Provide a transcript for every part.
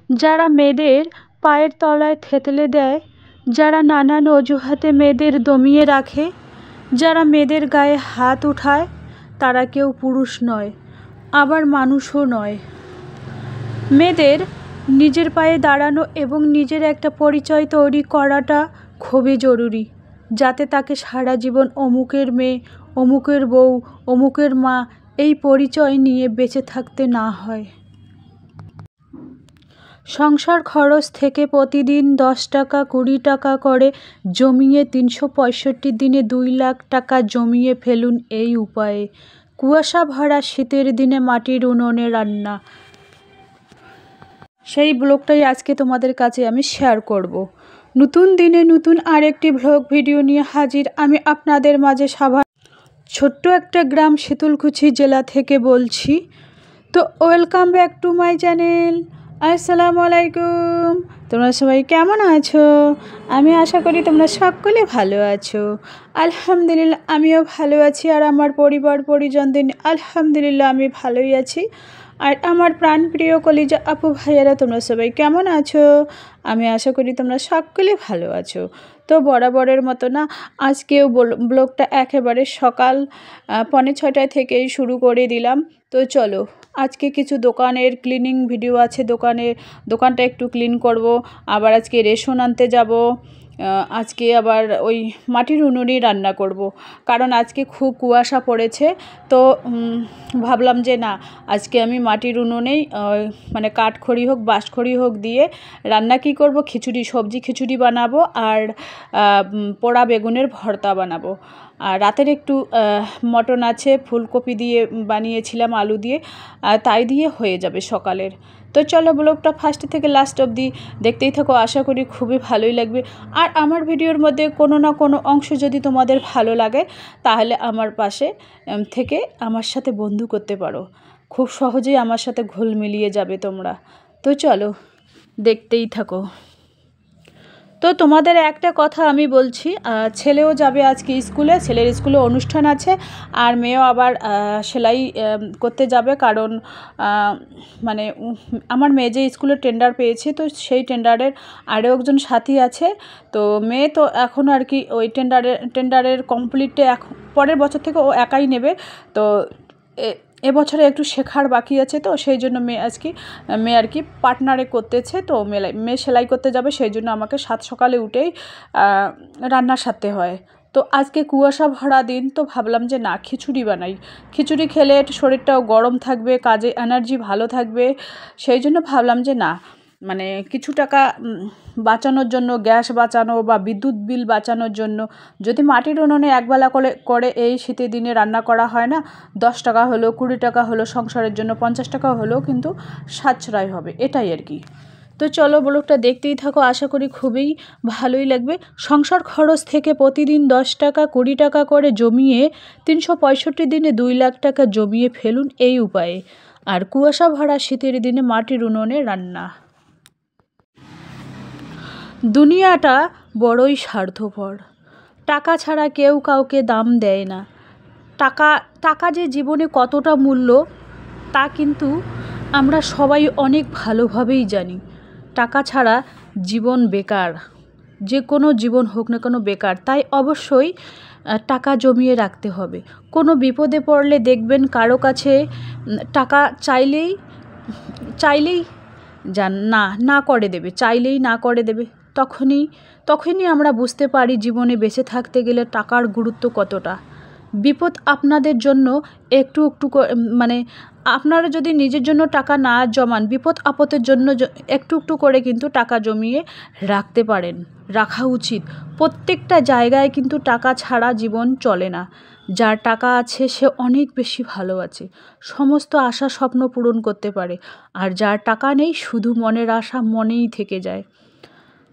যারা মেয়েদের পায়ের তলায় থেতলে দেয়, যারা নানান অজুহাতে মেয়েদের দমিয়ে রাখে, যারা মেয়েদের গায়ে হাত উঠায়, তারা কেউ পুরুষ নয়, আবার মানুষও নয়। মেয়েদের নিজের পায়ে দাঁড়ানো এবং নিজের একটা পরিচয় তৈরি করাটা খুবই জরুরি, যাতে তাকে সারা জীবন অমুকের মেয়ে, অমুকের বউ, অমুকের মা এই পরিচয় নিয়ে বেঁচে থাকতে না হয়। সংসার খরচ থেকে প্রতিদিন 10 টাকা 20 টাকা করে জমিয়ে 365 দিনে 2 লাখ টাকা জমিয়ে ফেলুন এই উপায়ে। কুয়াশা ভরা শীতের দিনে মাটির উনুনে রান্না, সেই ব্লগটাই আজকে তোমাদের কাছে আমি শেয়ার করব। নতুন দিনে নতুন আরেকটি ব্লগ ভিডিও নিয়ে হাজির আমি আপনাদের মাঝে। ছোট্ট একটা গ্রাম শীতলকুচি জেলা থেকে বলছি। তো welcome back to my channel. আসসালামু আলাইকুম। তোমরা সবাই কেমন আছো? আমি আশা করি তোমরা সকলে ভালো আছো। আলহামদুলিল্লাহ আমিও ভালো আছি, আর আমার পরিবার পরিজনদের আলহামদুলিল্লাহ আমি ভালোই আছি। আর আমার প্রাণপ্রিয় কলিজা আপু ভাইয়ারা তোমরা সবাই কেমন আছো? আমি আশা করি তোমরা সকলে ভালো আছো। তো বরাবরের মতো না, আজকেও ব্লগটা একেবারে সকাল 5:45 থেকেই শুরু করে দিলাম। তো চলো, আজকে কিছু দোকানের ক্লিনিং ভিডিও আছে, দোকানটা একটু ক্লিন করব। আবার আজকে রেশন আনতে যাব। আজকে আবার ওই মাটির উনুনেই রান্না করব, কারণ আজকে খুব কুয়াশা পড়েছে। তো ভাবলাম যে না, আজকে আমি মাটির উনুনেই মানে কাঠখড়ি হোক বাঁশখড়ি হোক দিয়ে রান্না কি করব, খিচুড়ি, সবজি খিচুড়ি বানাবো আর পোড়া বেগুনের ভর্তা বানাবো। আর রাতের একটু মটন আছে, ফুলকপি দিয়ে বানিয়েছিলাম, আলু দিয়ে, তাই দিয়ে হয়ে যাবে সকালের। তো চলো ব্লগটা ফার্স্ট থেকে লাস্ট অবধি দেখতেই থাকো, আশা করি খুবই ভালোই লাগবে। আর আমার ভিডিওর মধ্যে কোনো না কোনো অংশ যদি তোমাদের ভালো লাগে, তাহলে আমার পাশে থেকে আমার সাথে বন্ধু করতে পারো, খুব সহজেই আমার সাথে ঘোল মিলিয়ে যাবে তোমরা। তো চলো দেখতেই থাকো। তো তোমাদের একটা কথা আমি বলছি, ছেলেও যাবে আজকে স্কুলে, ছেলের স্কুলে অনুষ্ঠান আছে, আর মেয়েও আবার সেলাই করতে যাবে, কারণ মানে আমার মেয়ে যে স্কুলে টেন্ডার পেয়েছে, তো সেই টেন্ডারের আরও একজন সাথী আছে। তো মেয়ে তো এখন আর কি ওই টেন্ডারের কমপ্লিটে পরের বছর থেকে ও একাই নেবে। তো এবছরে একটু শেখার বাকি আছে, তো সেই জন্য মেয়ে আর কি পার্টনারে করতেছে। তো মেয়ে সেলাই করতে যাবে, সেই জন্য আমাকে সকালে উঠেই রান্না সারতে হয়। তো আজকে কুয়াশা ভরা দিন, তো ভাবলাম যে না, খিচুড়ি বানাই। খিচুড়ি খেলে একটু শরীরটাও গরম থাকবে, কাজে এনার্জি ভালো থাকবে। সেই জন্য ভাবলাম যে না, মানে কিছু টাকা বাঁচানোর জন্য, গ্যাস বাঁচানো বা বিদ্যুৎ বিল বাঁচানোর জন্য, যদি মাটির উনুনে একবেলা করে এই শীতের দিনে রান্না করা হয় না, 10 টাকা হলো 20 টাকা হলো সংসারের জন্য, 50 টাকা হলেও কিন্তু সাশ্রয় হবে, এটাই আর কি। তো চলো ব্লগটা দেখতেই থাকো, আশা করি খুবই ভালোই লাগবে। সংসার খরচ থেকে প্রতিদিন 10 টাকা 20 টাকা করে জমিয়ে 365 দিনে 2 লাখ টাকা জমিয়ে ফেলুন এই উপায়ে। আর কুয়াশা ভরা শীতের দিনে মাটির উনুনে রান্না। দুনিয়াটা বড়ই স্বার্থপর, টাকা ছাড়া কেউ কাউকে দাম দেয় না। টাকা যে জীবনে কতটা মূল্য, তা কিন্তু আমরা সবাই অনেক ভালোভাবেই জানি। টাকা ছাড়া জীবন বেকার, যে কোনো জীবন হোক না কোনো বেকার। তাই অবশ্যই টাকা জমিয়ে রাখতে হবে। কোনো বিপদে পড়লে দেখবেন কারো কাছে টাকা চাইলেই না করে দেবে, চাইলেই না করে দেবে। তখনই আমরা বুঝতে পারি জীবনে বেঁচে থাকতে গেলে টাকার গুরুত্ব কতটা। বিপদ আপনাদের জন্য একটু মানে আপনারা যদি নিজের জন্য টাকা না জমান, বিপদ আপদের জন্য একটু করে কিন্তু টাকা জমিয়ে রাখতে পারেন, রাখা উচিত। প্রত্যেকটা জায়গায় কিন্তু টাকা ছাড়া জীবন চলে না। যার টাকা আছে সে অনেক বেশি ভালো আছে, সমস্ত আশা স্বপ্ন পূরণ করতে পারে। আর যার টাকা নেই, শুধু মনের আশা মনেই থেকে যায়।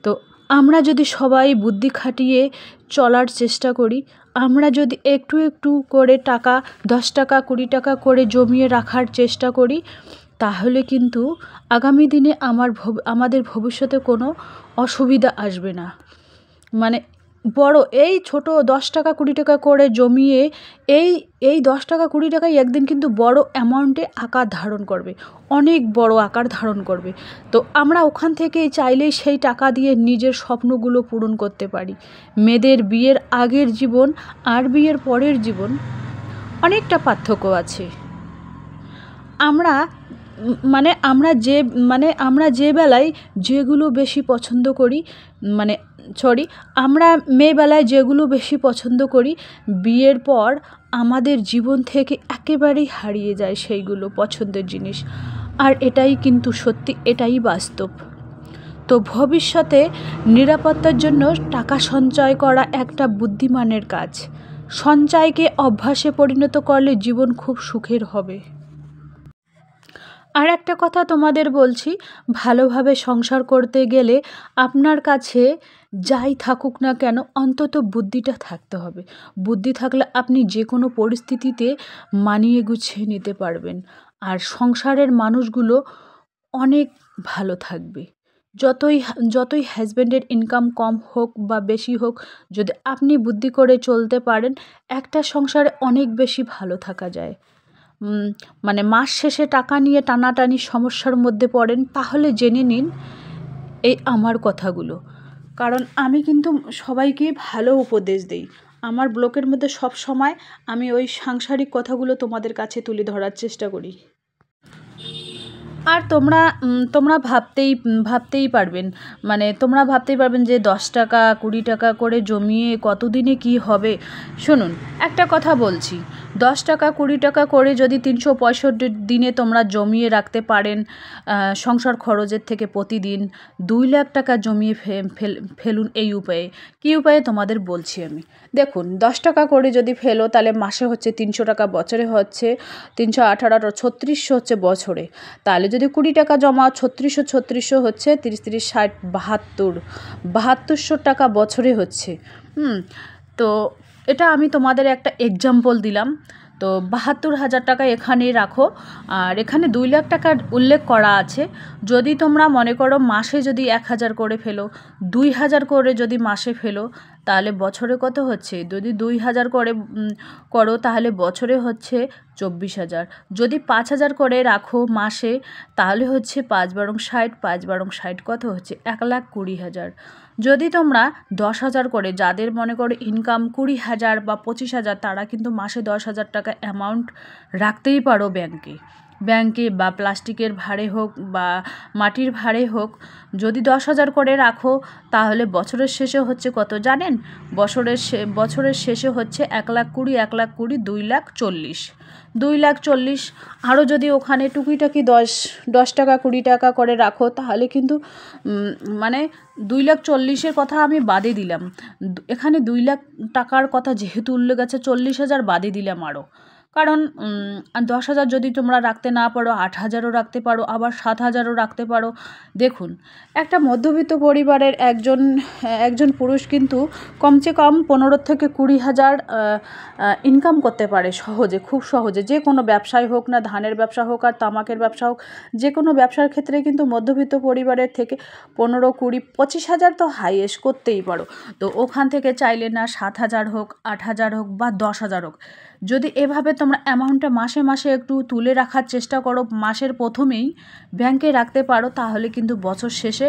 তো আমরা যদি সবাই বুদ্ধি খাটিয়ে চলার চেষ্টা করি, আমরা যদি একটু করে টাকা 10 টাকা 20 টাকা করে জমিয়ে রাখার চেষ্টা করি, তাহলে কিন্তু আগামী দিনে আমাদের ভবিষ্যতে কোনো অসুবিধা আসবে না। মানে বড় এই ছোট 10 টাকা 20 টাকা করে জমিয়ে এই এই 10 টাকা 20 টাকাই একদিন কিন্তু বড় অ্যামাউন্টে আকার ধারণ করবে, অনেক বড় আকার ধারণ করবে। তো আমরা ওখান থেকেই চাইলেই সেই টাকা দিয়ে নিজের স্বপ্নগুলো পূরণ করতে পারি। মেয়েদের বিয়ের আগের জীবন আর বিয়ের পরের জীবন অনেকটা পার্থক্য আছে। আমরা আমরা যে বেলায় যেগুলো বেশি পছন্দ করি, মানে আমরা মেয়েবেলায় যেগুলো বেশি পছন্দ করি, বিয়ের পর আমাদের জীবন থেকে একেবারেই হারিয়ে যায় সেইগুলো পছন্দের জিনিস। আর এটাই কিন্তু সত্যি, এটাই বাস্তব। তো ভবিষ্যতে নিরাপত্তার জন্য টাকা সঞ্চয় করা একটা বুদ্ধিমানের কাজ। সঞ্চয়কে অভ্যাসে পরিণত করলে জীবন খুব সুখের হবে। আর একটা কথা তোমাদের বলছি, ভালোভাবে সংসার করতে গেলে আপনার কাছে যাই থাকুক না কেন অন্তত বুদ্ধিটা থাকতে হবে। বুদ্ধি থাকলে আপনি যে কোনো পরিস্থিতিতে মানিয়ে গুছিয়ে নিতে পারবেন। আর সংসারের মানুষগুলো অনেক ভালো থাকবে। যতই হাজব্যান্ডের ইনকাম কম হোক বা বেশি হোক, যদি আপনি বুদ্ধি করে চলতে পারেন, একটা সংসারে অনেক বেশি ভালো থাকা যায়। মাস শেষে টাকা নিয়ে টানাটানি সমস্যার মধ্যে পড়েন, তাহলে জেনে নিন এই আমার কথাগুলো। কারণ আমি কিন্তু সবাইকে ভালো উপদেশ দিই। আমার ব্লগের মধ্যে সব সময় আমি ওই সাংসারিক কথাগুলো তোমাদের কাছে তুলে ধরার চেষ্টা করি। আর তোমরা ভাবতেই পারবেন, তোমরা ভাবতেই পারবেন যে 10 টাকা 20 টাকা করে জমিয়ে কতদিনে কি হবে। শুনুন, একটা কথা বলছি, 10 টাকা 20 টাকা করে যদি 365 দিনে তোমরা জমিয়ে রাখতে পারেন, সংসার খরচের থেকে প্রতিদিন 2 লাখ টাকা জমিয়ে ফেলুন। এই উপায়ে, কী উপায়ে তোমাদের বলছি আমি। দেখুন, 10 টাকা করে যদি ফেলো তাহলে মাসে হচ্ছে 300 টাকা, বছরে হচ্ছে 318, 3600 হচ্ছে বছরে। তাহলে যদি 20 টাকা জমাও, 3600 হচ্ছে 30 30 60 7200 টাকা বছরে হচ্ছে। তো এটা আমি তোমাদের একটা এক্সাম্পল দিলাম। তো 72,000 টাকা এখানেই রাখো। আর এখানে 2 লাখ টাকার উল্লেখ করা আছে। যদি তোমরা মনে করো মাসে যদি 1000 করে ফেলো, 2000 করে যদি মাসে ফেলো, তাহলে বছরে কত হচ্ছে? যদি 2000 করে করো তাহলে বছরে হচ্ছে 24,000। যদি 5000 করে রাখো মাসে, তাহলে হচ্ছে 5 বারং 60, 5 বারং 60 কত হচ্ছে? 1,20,000। যদি তোমরা 10,000 করে, যাদের মনে করো ইনকাম 20,000 বা 25,000, তারা কিন্তু মাসে 10,000 টাকা অ্যামাউন্ট রাখতেই পারো ব্যাংকে বা প্লাস্টিকের ভাড়ে হোক বা মাটির ভাড়ে হোক। যদি 10,000 করে রাখো তাহলে বছরের শেষে হচ্ছে কত জানেন? বছরের শেষে হচ্ছে 1,20,000, 1,20,000, 2,40,000, 2,40,000। আরও যদি ওখানে টুকিটাকি 10 টাকা 20 টাকা করে রাখো, তাহলে কিন্তু 2,40,000 কথা আমি বাদে দিলাম। এখানে 2 লাখ টাকার কথা যেহেতু উল্লেখ আছে, 40,000 বাদে দিলাম আরও। কারণ 10,000 যদি তোমরা রাখতে না পারো, 8,000ও রাখতে পারো, আবার 7,000ও রাখতে পারো। দেখুন, একটা মধ্যবিত্ত পরিবারের একজন পুরুষ কিন্তু কমসে কম 15 থেকে 20,000 ইনকাম করতে পারে সহজে, খুব সহজে। যে কোনো ব্যবসায় হোক না, ধানের ব্যবসা হোক আর তামাকের ব্যবসা হোক, যে কোনো ব্যবসার ক্ষেত্রে কিন্তু মধ্যবিত্ত পরিবারের থেকে 15, 20, 25,000 তো হাইয়েস্ট করতেই পারো। তো ওখান থেকে চাইলে না 7,000 হোক, 8,000 হোক বা 10,000 হোক, যদি এভাবে তোমরা অ্যামাউন্টটা মাসে মাসে একটু তুলে রাখার চেষ্টা করো, মাসের প্রথমেই ব্যাংকে রাখতে পারো, তাহলে কিন্তু বছর শেষে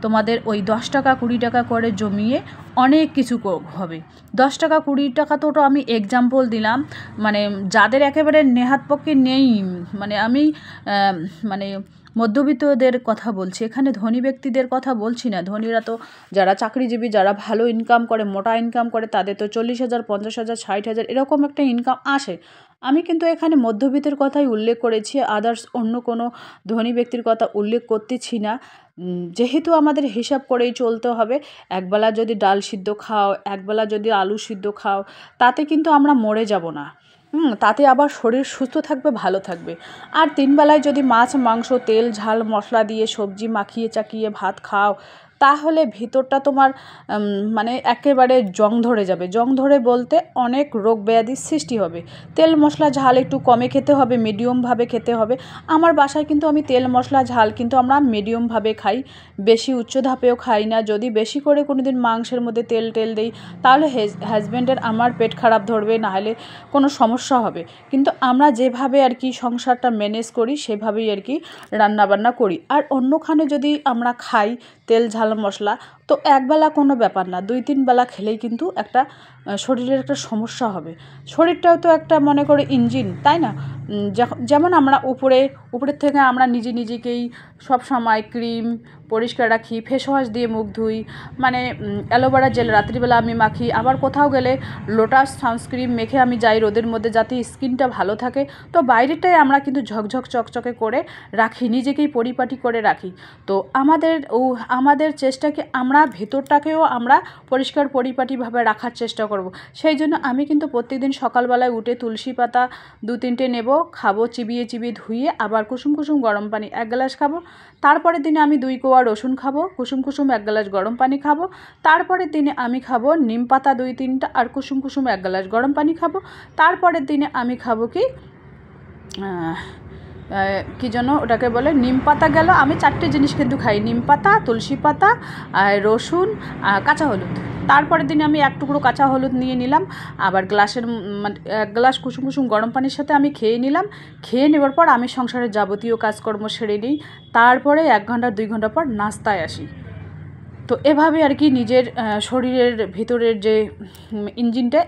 তোমাদের ওই 10 টাকা 20 টাকা করে জমিয়ে অনেক কিছু হবে। 10 টাকা 20 টাকা তো আমি এক্সাম্পল দিলাম, যাদের একেবারে নেহাত পক্ষে নেই, আমি মধ্যবিত্তদের কথা বলছি, এখানে ধনী ব্যক্তিদের কথা বলছি না। ধনীরা তো যারা চাকরিজীবী, যারা ভালো ইনকাম করে, মোটা ইনকাম করে, তাদের তো 40,000, 50,000, 60,000 এরকম একটা ইনকাম আসে। আমি কিন্তু এখানে মধ্যবিত্তের কথাই উল্লেখ করেছি, আদার্স অন্য কোনো ধনী ব্যক্তির কথা উল্লেখ করতেছি না। যেহেতু আমাদের হিসাব করেই চলতে হবে। একবেলা যদি ডাল সিদ্ধ খাও, একবেলা যদি আলু সিদ্ধ খাও, তাতে কিন্তু আমরা মরে যাব না। তাতে আবার শরীর সুস্থ থাকবে, ভালো থাকবে। আর 3 বেলায় যদি মাছ মাংস তেল ঝাল মশলা দিয়ে সবজি মাখিয়ে চাকিয়ে ভাত খাও, তাহলে ভিতরটা তোমার মানে একেবারে জং ধরে যাবে। জং ধরে বলতে অনেক রোগ ব্যাধির সৃষ্টি হবে। তেল মশলা ঝাল একটু কমে খেতে হবে, মিডিয়ামভাবে খেতে হবে। আমার বাসায় কিন্তু আমি তেল মশলা ঝাল কিন্তু আমরা মিডিয়ামভাবে খাই, বেশি উচ্চ ধাপেও খাই না। যদি বেশি করে কোনো দিন মাংসের মধ্যে তেল দিই তাহলে হাজব্যান্ডের আমার পেট খারাপ ধরবে, নাহলে কোনো সমস্যা হবে। কিন্তু আমরা যেভাবে আর কি সংসারটা ম্যানেজ করি সেভাবেই আর কি রান্নাবান্না করি। আর অন্যখানে যদি আমরা খাই তেল ঝাল মশলা, তো একবেলা কোনো ব্যাপার না, 2-3 বেলা খেলেই কিন্তু একটা শরীরের একটা সমস্যা হবে। শরীরটাও তো একটা মনে করে ইঞ্জিন, তাই না? যেমন আমরা উপরের থেকে আমরা নিজেকেই সব সময় ক্রিম পরিষ্কার রাখি, ফেস ওয়াশ দিয়ে মুখ ধুই, মানে অ্যালোভেরা জেল রাত্রিবেলা আমি মাখি। আবার কোথাও গেলে লোটাস সানস্ক্রিন মেখে আমি যাই রোদের মধ্যে, যাতে স্কিনটা ভালো থাকে। তো বাইরেটাই আমরা কিন্তু ঝকঝক চকচকে করে রাখি, নিজেকেই পরিপাটি করে রাখি। তো আমাদের চেষ্টা কি আমরা ভেতরটাকেও আমরা পরিষ্কার পরিপাটিভাবে রাখার চেষ্টা করব। সেই জন্য আমি কিন্তু প্রত্যেকদিন সকালবেলায় উঠে তুলসী পাতা 2-3টে নেব, খাবো, চিবিয়ে ধুয়ে, আবার কুসুম গরম পানি 1 গ্লাস খাবো। তারপরের দিনে আমি 2 কোয়া রসুন খাবো, কুসুম 1 গ্লাস গরম পানি খাবো। তারপরের দিনে আমি খাবো নিম পাতা 2-3টা আর কুসুম 1 গ্লাস গরম পানি খাবো। তারপরের দিনে আমি খাবো কি যেন ওটাকে বলে, নিম পাতা গেল। আমি 4টে জিনিস কিন্তু খাই, নিম পাতা, তুলসী পাতা, রসুন, কাঁচা হলুদ। তারপরের দিনে আমি 1 টুকরো কাঁচা হলুদ নিয়ে নিলাম, আবার 1 গ্লাস কুসুম গরম পানির সাথে আমি খেয়ে নিলাম। খেয়ে নেবার পর আমি সংসারের যাবতীয় কাজকর্ম সেরে নিই। তারপরে 1 ঘন্টা 2 ঘন্টা পর নাস্তায় আসি। তো এভাবে আর কি নিজের শরীরের ভিতরের যে ইঞ্জিনটা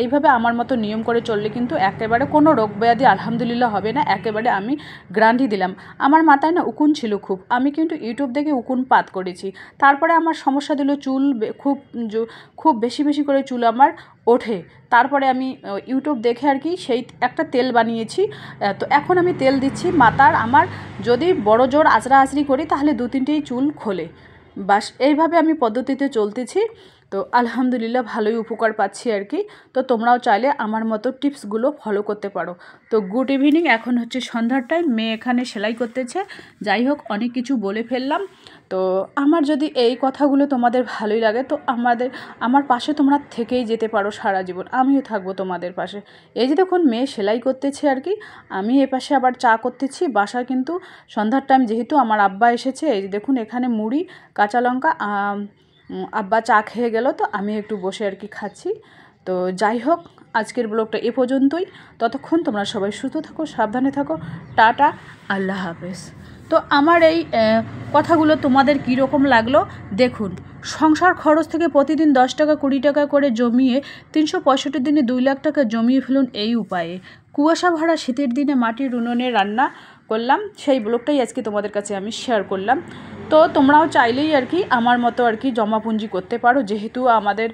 এইভাবে আমার মতো নিয়ম করে চললে কিন্তু একেবারে কোনো রোগ ব্যাধি আলহামদুলিল্লাহ হবে না। একেবারে আমি গ্যারান্টি দিলাম। আমার মাথায় না উকুন ছিল খুব, আমি কিন্তু ইউটিউব দেখে উকুন পাত করেছি। তারপরে আমার সমস্যা দিল চুল, খুব বেশি করে চুল আমার ওঠে। তারপরে আমি ইউটিউব দেখে আর কি সেই একটা তেল বানিয়েছি। তো এখন আমি তেল দিচ্ছি মাথার, আমার যদি বড় জোর আঁচড়াআঁচড়ি করি তাহলে 2-3টেই চুল খোলে। বাস এইভাবে আমি পদ্ধতিতে চলতেছি। তো আলহামদুলিল্লাহ ভালোই উপকার পাচ্ছি আর কি। তো তোমরাও চাইলে আমার মতো টিপসগুলো ফলো করতে পারো। তো গুড ইভিনিং, এখন হচ্ছে সন্ধ্যার টাইম, মেয়ে এখানে সেলাই করতেছে। যাই হোক, অনেক কিছু বলে ফেললাম। তো আমার যদি এই কথাগুলো তোমাদের ভালোই লাগে তো আমার পাশে তোমরা থেকেই যেতে পারো সারা জীবন, আমিও থাকবো তোমাদের পাশে। এই যে দেখুন মেয়ে সেলাই করতেছে আর কি, আমি এপাশে আবার চা করতেছি। বাসায় কিন্তু সন্ধ্যার টাইম যেহেতু আমার আব্বা এসেছে, এই যে দেখুন এখানে মুড়ি, কাঁচা লঙ্কা, আব্বা চা খেয়ে গেল, তো আমি একটু বসে আর কি খাচ্ছি। তো যাই হোক, আজকের ব্লগটা এ পর্যন্তই। ততক্ষণ তোমরা সবাই সুস্থ থাকো, সাবধানে থাকো। টাটা, আল্লাহ হাফেজ। তো আমার এই কথাগুলো তোমাদের কীরকম লাগলো দেখুন। সংসার খরচ থেকে প্রতিদিন 10 টাকা 20 টাকা করে জমিয়ে 365 দিনে 2 লাখ টাকা জমিয়ে ফেলুন এই উপায়ে। কুয়াশা ভরা শীতের দিনে মাটির উনুনে রান্না করলাম, সেই ব্লগটাই আজকে তোমাদের কাছে আমি শেয়ার করলাম। তো তোমরাও চাইলেই আর কি আমার মতো আর কি জমাপুঞ্জি করতে পারো। যেহেতু আমাদের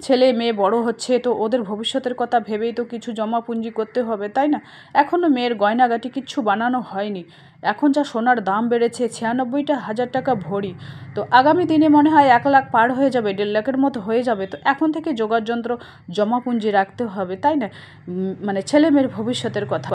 ছেলে মেয়ে বড় হচ্ছে, তো ওদের ভবিষ্যতের কথা ভেবেই তো কিছু জমাপুঞ্জি করতে হবে, তাই না? এখনও মেয়ের গয়নাগাটি কিচ্ছু বানানো হয়নি। এখন যা সোনার দাম বেড়েছে, 96,000 টাকা ভরি। তো আগামী দিনে মনে হয় 1 লাখ পার হয়ে যাবে, 1.5 লাখের মতো হয়ে যাবে। তো এখন থেকে জোগাড় যন্ত্র জমাপুঞ্জি রাখতে হবে, তাই না? মানে ছেলে মেয়ের ভবিষ্যতের কথা।